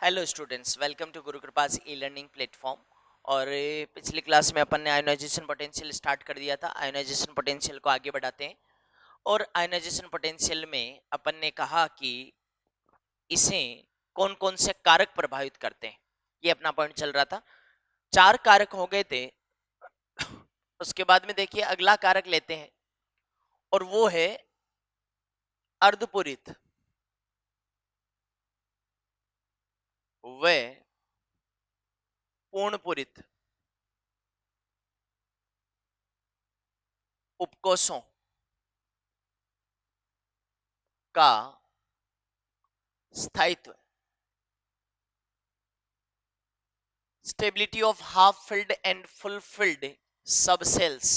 Hello students, welcome to Guru कृपास e learning platform. और पिछली class में अपन ने आयोनाइजेशन पोटेंशियल स्टार्ट कर दिया था। आयोनाइजेशन पोटेंशियल को आगे बढ़ाते हैं। और आयोनाइजेशन पोटेंशियल में अपन ने कहा कि इसे कौन कौन से कारक प्रभावित करते हैं, ये अपना पॉइंट चल रहा था। 4 कारक हो गए थे। उसके बाद में देखिए अगला कारक लेते हैं और वो है अर्धपूरित व पूर्णपूरित उपकोषों का स्थायित्व। Stability of half filled and full field सब सेल्स।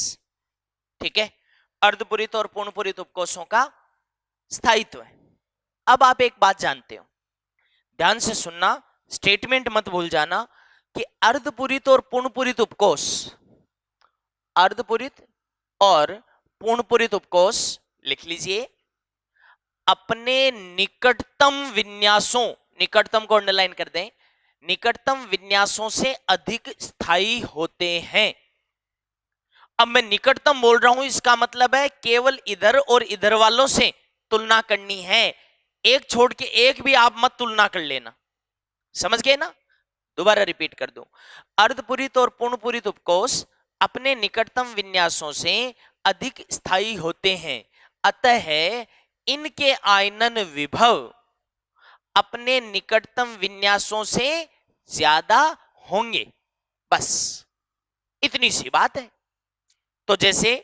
ठीक है, अर्धपूरित और पूर्णपूरित उपकोषों का स्थायित्व है। अब आप एक बात जानते हो, ध्यान से सुनना, स्टेटमेंट मत भूल जाना कि अर्धपूरित और पूर्णपूरित उपकोष, अर्धपूरित और पूर्णपूरित उपकोष लिख लीजिए, अपने निकटतम विन्यासों, निकटतम को अंडरलाइन कर दें, निकटतम विन्यासों से अधिक स्थायी होते हैं। अब मैं निकटतम बोल रहा हूं, इसका मतलब है केवल इधर और इधर वालों से तुलना करनी है, एक छोड़ के एक भी आप मत तुलना कर लेना। समझ गए ना? दोबारा रिपीट कर दूं, अर्धपूरित और पूर्णपूरित उपकोष अपने निकटतम विन्यासों से अधिक स्थायी होते हैं, अतः इनके आयनन विभव अपने निकटतम विन्यासों से ज्यादा होंगे। बस इतनी सी बात है। तो जैसे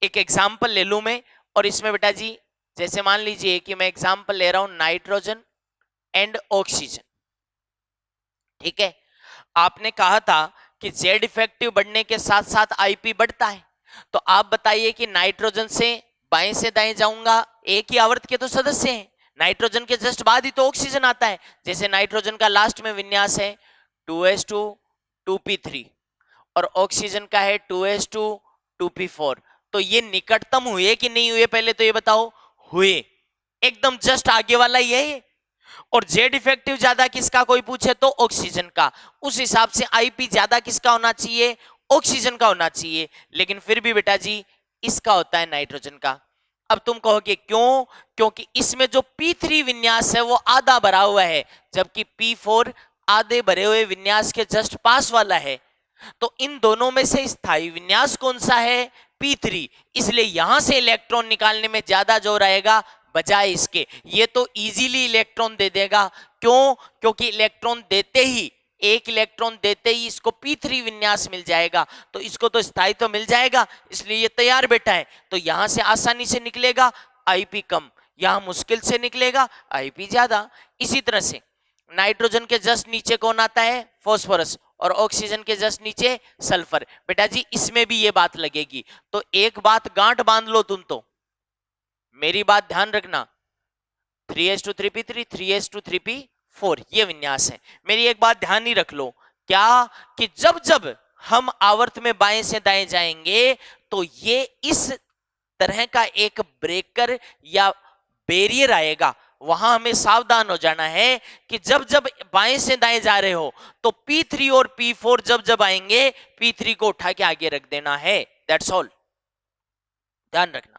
एक एग्जाम्पल ले लूं मैं, और इसमें बेटा जी जैसे मान लीजिए कि मैं एग्जाम्पल ले रहा हूं नाइट्रोजन एंड ऑक्सीजन। ठीक है, आपने कहा था कि जेड इफेक्टिव बढ़ने के साथ साथ आईपी बढ़ता है। तो आप बताइए कि नाइट्रोजन से बाएं से दाएं जाऊंगा, एक ही आवर्त के तो सदस्य हैं, नाइट्रोजन के जस्ट बाद ही तो ऑक्सीजन आता है। जैसे नाइट्रोजन का लास्ट में विन्यास है 2s2 2p3 और ऑक्सीजन का है 2s2 2p4। तो ये निकटतम हुए कि नहीं हुए, पहले तो ये बताओ। हुए, एकदम जस्ट आगे वाला ही है। और जेड इफेक्टिव ज्यादा किसका कोई पूछे तो ऑक्सीजन का, उस हिसाब से आईपी ज्यादा किसका होना चाहिए, ऑक्सीजन का होना चाहिए। लेकिन फिर भी बेटा जी इसका होता है नाइट्रोजन का। अब तुम कहोगे क्यों? क्योंकि इसमें जो P3 विन्यास है वो आधा भरा हुआ है, जबकि P4 आधे भरे हुए विन्यास के जस्ट पास वाला है। तो इन दोनों में से स्थायी विन्यास कौन सा है? P3। इसलिए यहां से इलेक्ट्रॉन निकालने में ज्यादा जोर आएगा बजाय इसके। ये तो इजीली इलेक्ट्रॉन दे देगा। क्यों? क्योंकि इलेक्ट्रॉन देते ही, एक इलेक्ट्रॉन देते ही इसको P3 विन्यास मिल जाएगा, तो इसको तो स्थायित्व तो मिल जाएगा, इसलिए ये तैयार बैठा है। तो यहां से आसानी से निकलेगा आईपी कम, यहां मुश्किल से निकलेगा आईपी ज्यादा। इसी तरह से नाइट्रोजन के जस्ट नीचे कौन आता है? फास्फोरस, और ऑक्सीजन के जस्ट नीचे सल्फर। बेटा जी इसमें भी ये बात लगेगी। तो एक बात गांठ बांध लो तुम, तो मेरी बात ध्यान रखना, 3s2 3p3 3s2 3p4 ये विन्यास है। मेरी एक बात ध्यान ही रख लो, क्या कि जब जब हम आवर्त में बाएं से दाएं जाएंगे तो ये इस तरह का एक ब्रेकर या बैरियर आएगा। वहां हमें सावधान हो जाना है कि जब जब बाएं से दाएं जा रहे हो तो P3 और P4 जब जब आएंगे P3 को उठा के आगे रख देना है। दैट्स ऑल, ध्यान रखना।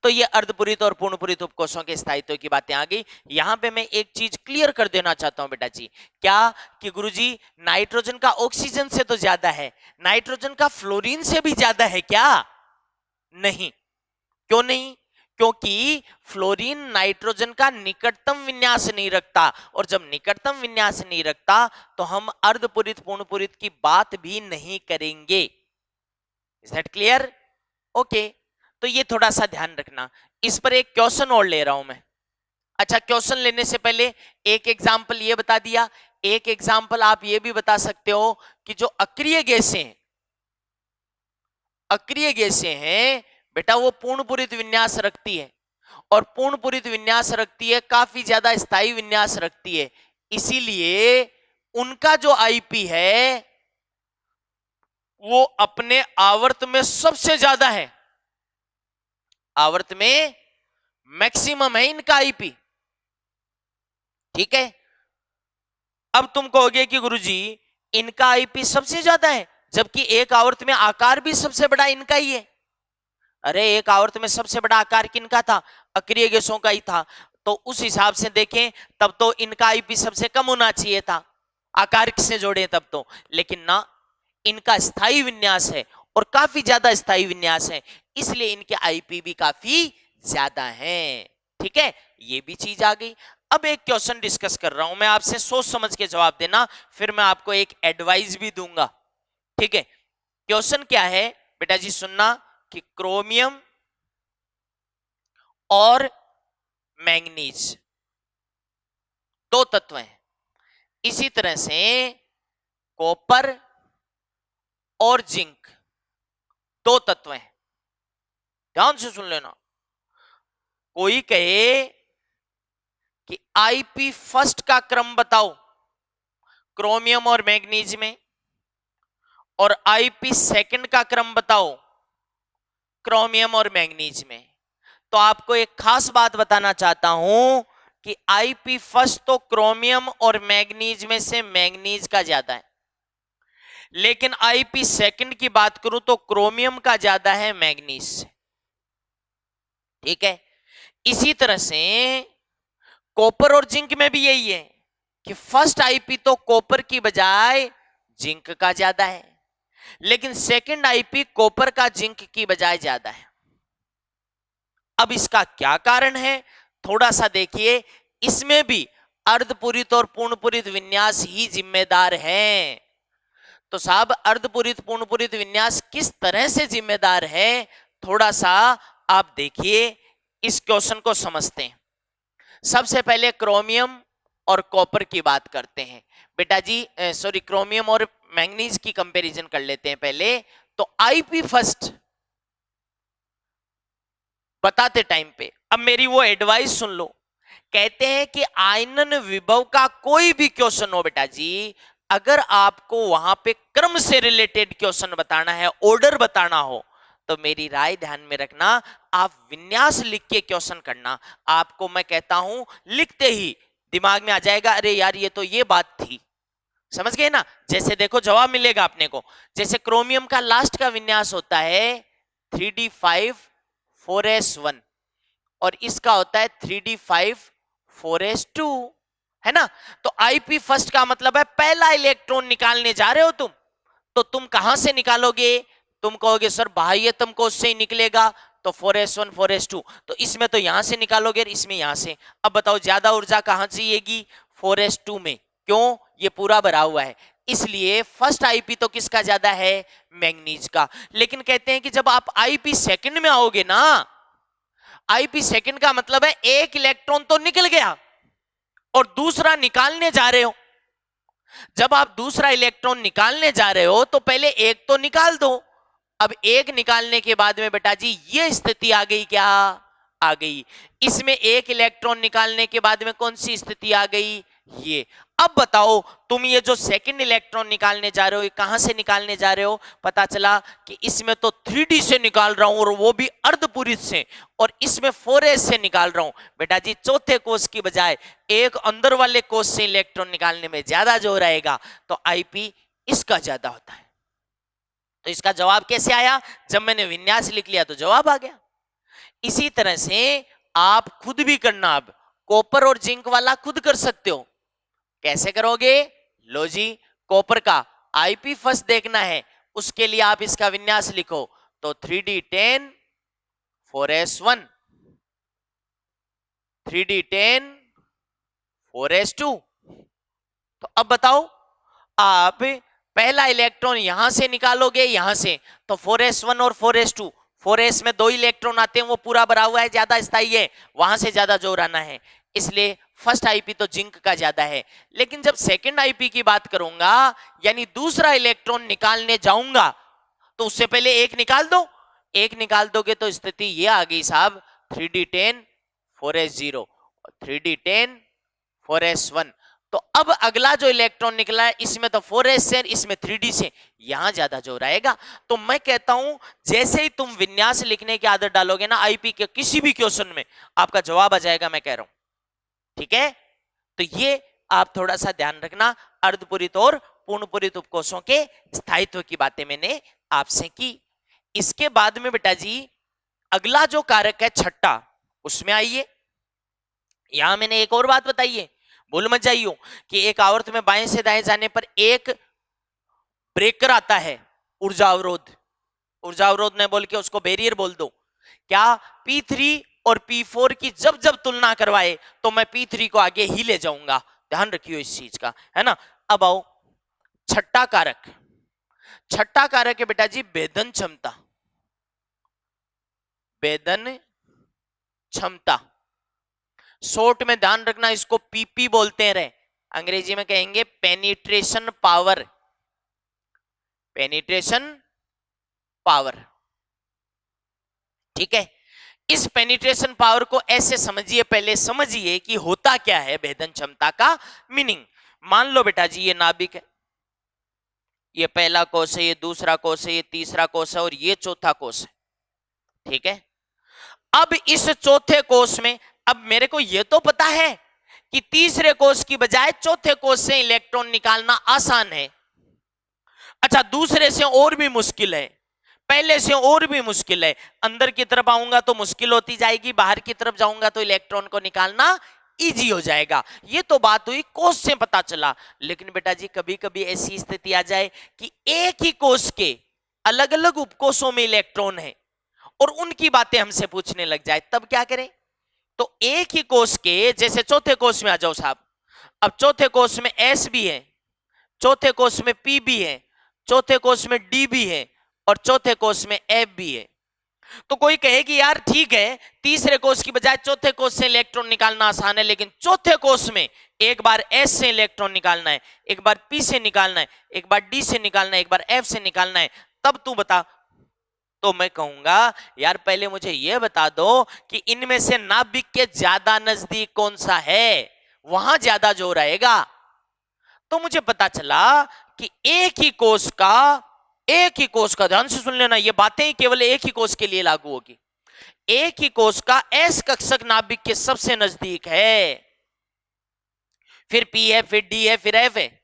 तो ये अर्धपूरित और पूर्णपूरित उपकोषों के स्थायित्व की बातें आ गई। यहां पे मैं एक चीज क्लियर कर देना चाहता हूं बेटा जी, क्या कि गुरुजी नाइट्रोजन का ऑक्सीजन से तो ज्यादा है, नाइट्रोजन का फ्लोरीन से भी ज्यादा है क्या? नहीं। क्यों नहीं? क्योंकि फ्लोरीन नाइट्रोजन का निकटतम विन्यास नहीं रखता, और जब निकटतम विन्यास नहीं रखता तो हम अर्धपूरित पूर्णपूरित की बात भी नहीं करेंगे। Is that clear? ओके, तो ये थोड़ा सा ध्यान रखना। इस पर एक क्वेश्चन और ले रहा हूं मैं। अच्छा, क्वेश्चन लेने से पहले एक एग्जाम्पल ये बता दिया, एक एग्जाम्पल आप ये भी बता सकते हो कि जो अक्रिय गैसें हैं, अक्रिय गैसें हैं बेटा वो पूर्णपूरित विन्यास रखती है, और पूर्णपूरित विन्यास रखती है, काफी ज्यादा स्थायी विन्यास रखती है। इसीलिए उनका जो आईपी है वो अपने आवर्त में सबसे ज्यादा है, आवर्त में मैक्सिमम है इनका आईपी। ठीक है, अब तुम कहोगे कि गुरुजी इनका आईपी सबसे ज्यादा है, जबकि एक आवर्त में आकार भी सबसे बड़ा इनका ही है। अरे एक आवर्त में सबसे बड़ा आकार किनका था? अक्रिय गैसों का ही था। तो उस हिसाब से देखें तब तो इनका आईपी सबसे कम होना चाहिए था, आकार किससे जोड़े तब तो। लेकिन ना, इनका स्थायी विन्यास है और काफी ज्यादा स्थायी विन्यास है, इसलिए इनके आईपी भी काफी ज्यादा हैं। ठीक है, ये भी चीज आ गई। अब एक क्वेश्चन डिस्कस कर रहा हूं मैं आपसे, सोच समझ के जवाब देना, फिर मैं आपको एक एडवाइस भी दूंगा। ठीक है, क्वेश्चन क्या है बेटा जी, सुनना कि क्रोमियम और मैंगनीज दो तत्व हैं, इसी तरह से कॉपर और जिंक दो तत्व हैं। ध्यान से सुन लेना। कोई कहे कि आईपी फर्स्ट का क्रम बताओ क्रोमियम और मैग्नीज में, और आईपी सेकंड का क्रम बताओ क्रोमियम और मैग्नीज में, तो आपको एक खास बात बताना चाहता हूं कि आईपी फर्स्ट तो क्रोमियम और मैग्नीज में से मैग्नीज का ज्यादा है, लेकिन आईपी सेकंड की बात करूं तो क्रोमियम का ज्यादा है मैग्नीज से। ठीक है, इसी तरह से कॉपर और जिंक में भी यही है कि फर्स्ट आईपी तो कॉपर की बजाय जिंक का ज्यादा है, लेकिन सेकंड आईपी कॉपर का जिंक की बजाय ज्यादा है। अब इसका क्या कारण है, थोड़ा सा देखिए। इसमें भी अर्धपूरित और पूर्णपूरित विन्यास ही जिम्मेदार है। तो साहब अर्धपूरित पूर्णपूरित विन्यास किस तरह से जिम्मेदार है, थोड़ा सा आप देखिए, इस क्वेश्चन को समझते हैं। सबसे पहले क्रोमियम और कॉपर की बात करते हैं बेटा जी, सॉरी क्रोमियम और मैंगनीज की कंपैरिजन कर लेते हैं पहले। तो आईपी फर्स्ट बताते टाइम पे, अब मेरी वो एडवाइस सुन लो। कहते हैं कि आयनन विभव का कोई भी क्वेश्चन हो बेटा जी, अगर आपको वहां पे क्रम से रिलेटेड क्वेश्चन बताना है, ऑर्डर बताना हो, तो मेरी राय ध्यान में रखना, आप विन्यास लिख के क्वेश्चन करना। आपको मैं कहता हूं लिखते ही दिमाग में आ जाएगा, अरे यार ये तो ये बात थी। समझ गए ना? जैसे देखो जवाब मिलेगा अपने को। जैसे क्रोमियम का लास्ट का विन्यास होता है 3d5 4s1 और इसका होता है 3d5 4s2, है ना? तो आईपी फर्स्ट का मतलब है पहला इलेक्ट्रॉन निकालने जा रहे हो तुम, तो तुम कहां से निकालोगे? तुम कहोगे सर बाह्यतम कोश से ही निकलेगा, तो 4s1 4s2, तो इसमें तो यहां से निकालोगे, इसमें यहां से। अब बताओ ज्यादा ऊर्जा कहां चाहिएगी? 4s2 में। क्यों? ये पूरा भरा हुआ है, इसलिए फर्स्ट आईपी तो किसका ज्यादा है? मैंगनीज का। लेकिन कहते हैं कि जब आप आईपी सेकंड में आओगे ना, आईपी सेकंड का मतलब है एक इलेक्ट्रॉन तो निकल गया और दूसरा निकालने जा रहे हो। जब आप दूसरा इलेक्ट्रॉन निकालने जा रहे हो तो पहले एक तो निकाल दो। अब एक निकालने के बाद में बेटा जी ये स्थिति आ गई, क्या आ गई? इसमें एक इलेक्ट्रॉन निकालने के बाद में कौन सी स्थिति आ गई? ये। अब बताओ तुम ये जो सेकंड इलेक्ट्रॉन निकालने जा रहे हो, ये कहां से निकालने जा रहे हो? पता चला कि इसमें तो 3d से निकाल रहा हूं और वो भी अर्धपूरित से, और इसमें 4s से निकाल रहा हूं। बेटा जी चौथे कोष की बजाय एक अंदर वाले कोष से इलेक्ट्रॉन निकालने में ज्यादा जोर आएगा, तो आईपी इसका ज्यादा होता है। तो इसका जवाब कैसे आया? जब मैंने विन्यास लिख लिया तो जवाब आ गया। इसी तरह से आप खुद भी करना, अब कॉपर और जिंक वाला खुद कर सकते हो। कैसे करोगे? लो जी, कॉपर का आईपी फर्स्ट देखना है, उसके लिए आप इसका विन्यास लिखो, तो 3d10 4s1 3d10 4s2। तो अब बताओ, आप पहला इलेक्ट्रॉन यहां से निकालोगे, यहां से, तो 4s1 और 4s2, 4s में दो इलेक्ट्रॉन आते हैं, वो पूरा भरा हुआ है, ज्यादा स्थायी है, वहां से ज्यादा जोर आना है, इसलिए फर्स्ट आईपी तो जिंक का ज्यादा है। लेकिन जब सेकंड आईपी की बात करूंगा, यानी दूसरा इलेक्ट्रॉन निकालने जाऊंगा, तो उससे पहले एक निकाल दो। एक निकाल दोगे तो स्थिति ये आ गई साहब, 3d10 4s0 3d10 4s1। तो अब अगला जो इलेक्ट्रॉन निकला है, इसमें तो 4s से, इसमें 3d से, यहां ज्यादा जोर आएगा। तो मैं कहता हूं जैसे ही तुम विन्यास लिखने की आदत डालोगे ना, आईपी के किसी भी क्वेश्चन में आपका जवाब आ जाएगा, मैं कह रहा हूं। ठीक है, तो ये आप थोड़ा सा ध्यान रखना। अर्धपूरित और पूर्णपूरित उपकोषों के स्थायित्व की बातें मैंने आपसे की। इसके बाद में बेटा जी अगला जो कारक है छठा, उसमें आइए। यहां मैंने एक और बात बताई है, भूल मत जाइयो, कि एक आवर्त में बाएं से दाएं जाने पर एक ब्रेकर आता है, ऊर्जा अवरोध। ऊर्जा अवरोध ने बोल के उसको बैरियर बोल दो। क्या P3 और P4 की जब जब तुलना करवाए तो मैं P3 को आगे ही ले जाऊंगा, ध्यान रखियो इस चीज का, है ना। अब आओ छठा कारक। छठा कारक है बेटा जी भेदन क्षमता। भेदन क्षमता, शॉर्ट में ध्यान रखना इसको पीपी बोलते रहे, अंग्रेजी में कहेंगे पेनिट्रेशन पावर। पेनिट्रेशन पावर, ठीक है। इस पेनिट्रेशन पावर को ऐसे समझिए, पहले समझिए कि होता क्या है भेदन क्षमता का मीनिंग। मान लो बेटा जी ये नाभिक है, ये पहला कोष है, ये दूसरा कोष है, ये तीसरा कोष है और ये चौथा कोष है, ठीक है। अब इस चौथे कोष में, अब मेरे को यह तो पता है कि तीसरे कोष की बजाय चौथे कोष से इलेक्ट्रॉन निकालना आसान है। अच्छा, दूसरे से और भी मुश्किल है, पहले से और भी मुश्किल है। अंदर की तरफ आऊंगा तो मुश्किल होती जाएगी, बाहर की तरफ जाऊंगा तो इलेक्ट्रॉन को निकालना इजी हो जाएगा। ये तो बात हुई कोष से पता चला। लेकिन बेटा जी कभी कभी ऐसी स्थिति आ जाए कि एक ही कोष के अलग अलग उपकोषों में इलेक्ट्रॉन है और उनकी बातें हमसे पूछने लग जाए, तब क्या करें। तो एक ही कोष के, जैसे चौथे कोष में आ जाओ साहब, अब चौथे कोष में S भी है, चौथे कोष में P भी है, चौथे कोष में D भी है और चौथे कोष में F भी है। तो कोई कहे कि यार ठीक है, तीसरे कोष की बजाय चौथे कोष से इलेक्ट्रॉन निकालना आसान है, लेकिन चौथे कोष में एक बार S से इलेक्ट्रॉन निकालना है, एक बार P से निकालना है, एक बार D से निकालना है, एक बार F से निकालना है, तब तू बता। तो मैं कहूंगा यार पहले मुझे यह बता दो कि इनमें से नाभिक के ज्यादा नजदीक कौन सा है, वहां ज्यादा जोर आएगा। तो मुझे पता चला कि एक ही कोष का, ध्यान से सुन लेना, ये बातें ही केवल एक ही कोष के लिए लागू होगी। एक ही कोष का S कक्षक नाभिक के सबसे नजदीक है, फिर P है, फिर D है, फिर F है।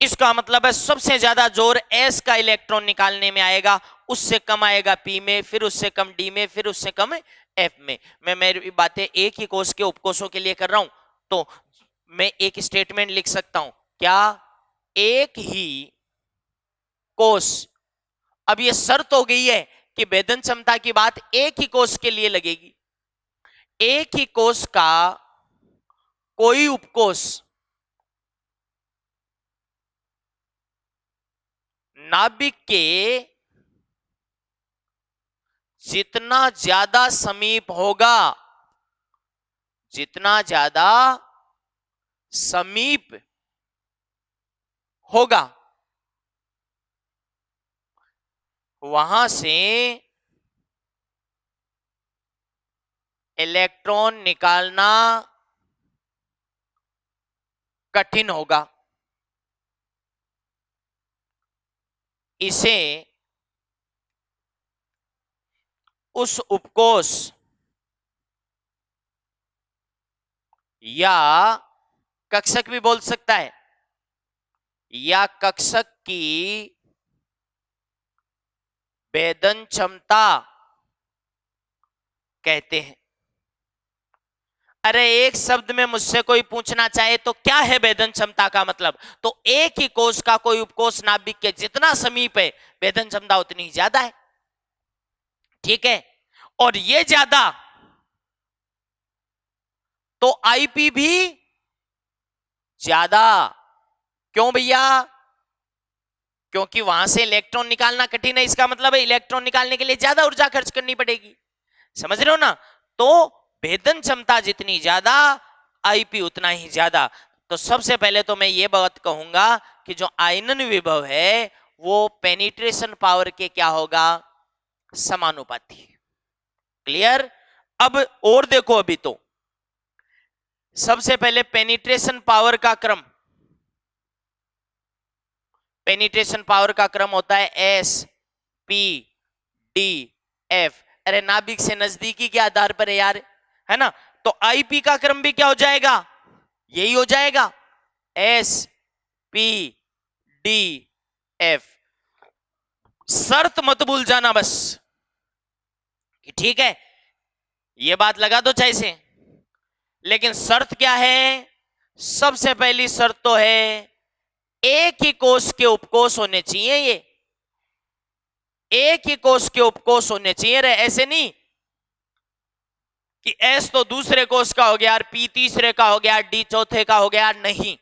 इसका मतलब है सबसे ज्यादा जोर S का इलेक्ट्रॉन निकालने में आएगा, उससे कम आएगा P में, फिर उससे कम D में, फिर उससे कम F में। मैं मेरी बातें एक ही कोष के उपकोषों के लिए कर रहा हूं, तो मैं एक स्टेटमेंट लिख सकता हूं, क्या एक ही कोष, अब ये शर्त हो गई है कि भेदन क्षमता की बात एक ही कोष के लिए लगेगी। एक ही कोष का कोई उपकोष नाभिक के जितना ज्यादा समीप होगा, जितना ज्यादा समीप होगा, वहां से इलेक्ट्रॉन निकालना कठिन होगा। इसे उस उपकोष या कक्षक भी बोल सकता है, या कक्षक की भेदन क्षमता कहते हैं। अरे एक शब्द में मुझसे कोई पूछना चाहे तो क्या है भेदन क्षमता का मतलब, तो एक ही कोष का कोई उपकोष नाभिक के जितना समीप है भेदन क्षमता उतनी ज्यादा है, ठीक है। और ये ज्यादा तो आईपी भी ज्यादा। क्यों भैया, क्योंकि वहां से इलेक्ट्रॉन निकालना कठिन है, इसका मतलब है इलेक्ट्रॉन निकालने के लिए ज्यादा ऊर्जा खर्च करनी पड़ेगी, समझ रहे हो ना। तो भेदन क्षमता जितनी ज्यादा आईपी उतना ही ज्यादा। तो सबसे पहले तो मैं ये बात कहूंगा कि जो आयनन विभव है वो पेनिट्रेशन पावर के क्या होगा, समानुपाती। क्लियर। अब और देखो, अभी तो सबसे पहले पेनिट्रेशन पावर का क्रम, पेनिट्रेशन पावर का क्रम होता है S P D F। अरे नाभिक से नजदीकी के आधार पर है यार, है ना। तो IP का क्रम भी क्या हो जाएगा, यही हो जाएगा, S पी डी एफ। शर्त मत भूल जाना बस कि ठीक है ये बात लगा दो चाहे से, लेकिन शर्त क्या है? सबसे पहली शर्त तो है एक ही कोष के उपकोष होने चाहिए। ये एक ही कोष के उपकोष होने चाहिए रे, ऐसे नहीं कि एस तो दूसरे कोष का हो गया, पी तीसरे का हो गया, डी चौथे का हो गया। नहीं,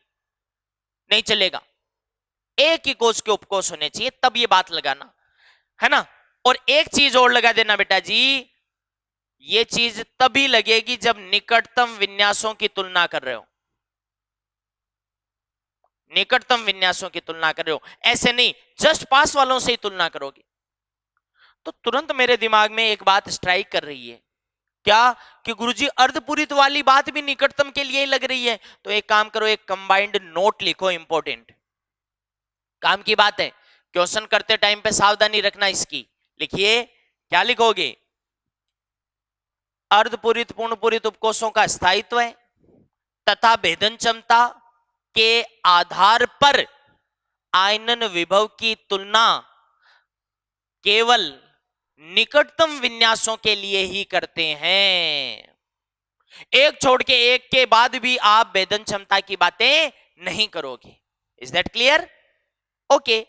नहीं चलेगा। एक ही कोष के उपकोष होने चाहिए, तब ये बात लगाना है ना। और एक चीज और लगा देना बेटा जी, ये चीज तभी लगेगी जब निकटतम विन्यासों की तुलना कर रहे हो। निकटतम विन्यासों की तुलना कर रहे हो, ऐसे नहीं जस्ट पास वालों से ही तुलना करोगे। तो तुरंत मेरे दिमाग में एक बात स्ट्राइक कर रही है, क्या कि गुरुजी अर्धपूरित वाली बात भी निकटतम के लिए ही लग रही है। तो एक काम करो, एक कंबाइंड नोट लिखो, इंपॉर्टेंट काम की बात है, क्वेश्चन करते टाइम पे सावधानी रखना इसकी। लिखिए, क्या लिखोगे? अर्धपूरित पूर्णपूरित उपकोषों का स्थायित्व है तथा भेदन क्षमता के आधार पर आयनन विभव की तुलना केवल निकटतम विन्यासों के लिए ही करते हैं। एक छोड़ के एक के बाद भी आप भेदन क्षमता की बातें नहीं करोगे। Is that clear? ओके,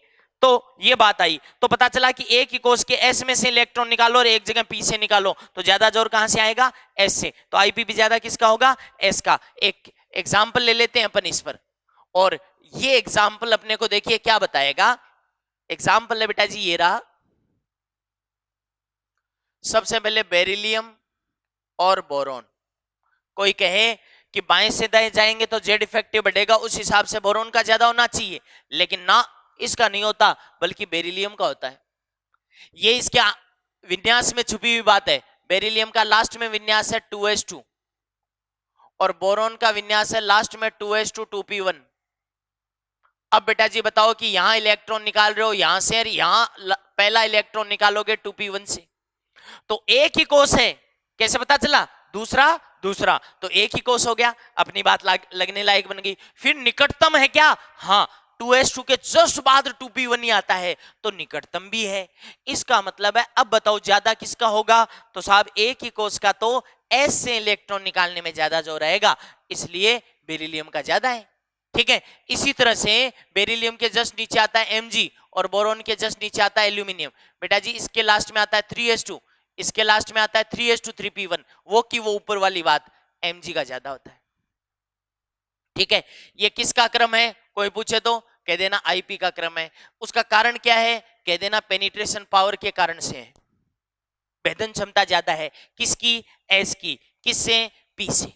तो ये बात आई। तो पता चला कि एक ही कोष के एस में से इलेक्ट्रॉन निकालो और एक जगह पी से निकालो, तो ज्यादा जोर कहां से आएगा? एस से। तो आईपीपी ज्यादा किसका होगा? एस का। एक एग्जाम्पल ले लेते हैं अपन इस पर, और ये एग्जाम्पल अपने को देखिए क्या बताएगा। एग्जाम्पल है बेटा जी ये रहा। सबसे पहले बेरिलियम और बोरॉन। कोई कहे कि बाएं से दाएं जाएंगे तो जेड इफेक्टिव बढ़ेगा, उस हिसाब से बोरॉन का ज्यादा होना चाहिए, लेकिन ना, इसका नहीं होता, बल्कि बेरिलियम का होता है। ये इसके विन्यास में छुपी हुई बात है। बेरिलियम का लास्ट में विन्यास है 2s2 और बोरॉन का विन्यास है लास्ट में 2s2 2p1। अब बेटा जी बताओ कि यहां इलेक्ट्रॉन निकाल रहे हो यहां से, यहां पहला इलेक्ट्रॉन निकालोगे 2p1 से, तो एक ही कोष है। कैसे पता चला? दूसरा दूसरा, तो एक ही कोष हो गया, अपनी बात लगने लायक बन गई। फिर निकटतम है क्या? हाँ, 2s2 के जस्ट बाद 2p1 ही आता है, तो निकटतम भी है। इसका मतलब है, अब बताओ ज्यादा किसका होगा? तो साहब एक ही कोष का तो s से इलेक्ट्रॉन निकालने में ज्यादा जोर रहेगा, इसलिए बेरिलियम का ज्यादा है। ठीक है, इसी तरह से बेरिलियम के जस्ट नीचे आता है Mg और बोरॉन के जस्ट नीचे आता है एल्यूमिनियम। बेटा जी इसके लास्ट में आता है 3s2, इसके लास्ट में आता है 3s2 3p1। वो की वो ऊपर वाली बात, Mg का ज्यादा होता है। ठीक है, ये किसका क्रम है? कोई पूछे तो कह देना आईपी का क्रम है। उसका कारण क्या है? कह देना पेनिट्रेशन पावर के कारण से है। भेदन क्षमता ज्यादा है किसकी? एस की। किससे? पी से।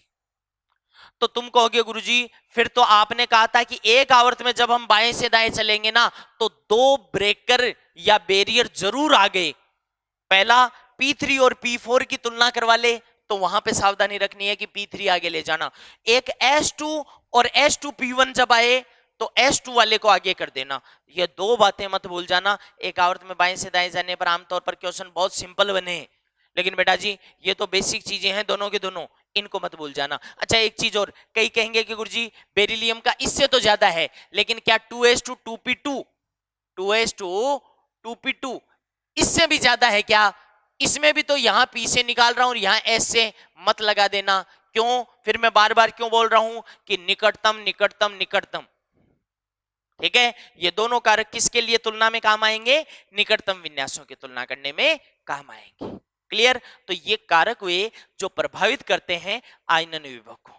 तो तुम कहोगे गुरुजी फिर तो आपने कहा था कि एक आवर्त में जब हम बाएं से दाएं चलेंगे ना तो दो ब्रेकर या बैरियर जरूर आ गए। पहला P3 और P4 की तुलना करवा ले, तो वहां पे सावधानी रखनी है कि P3 आगे ले जाना। एक S2 और S2P1 जब आए तो S2 वाले को आगे कर देना। ये दो बातें मत भूल जाना। एक आवर्त में बाएं से दाएं जाने पर आमतौर पर क्वेश्चन बहुत सिंपल बने, लेकिन बेटा जी ये तो बेसिक चीजें हैं दोनों के दोनों, इनको मत भूल जाना। अच्छा एक चीज और, कई कहेंगे कि गुरुजी बेरिलियम का इससे तो ज्यादा है, लेकिन क्या 2s2 2p2 2s2 2p2 इससे भी ज्यादा है क्या? इसमें भी तो यहां P से निकाल रहा हूं और यहां S से, मत लगा देना। क्यों? फिर मैं बार बार क्यों बोल रहा हूं कि निकटतम निकटतम निकटतम। ठीक है, ये दोनों कारक किसके लिए तुलना में काम आएंगे? निकटतम विन्यासों की तुलना करने में काम आएंगे। क्लियर? तो ये कारक वे जो प्रभावित करते हैं आयनन विभव को।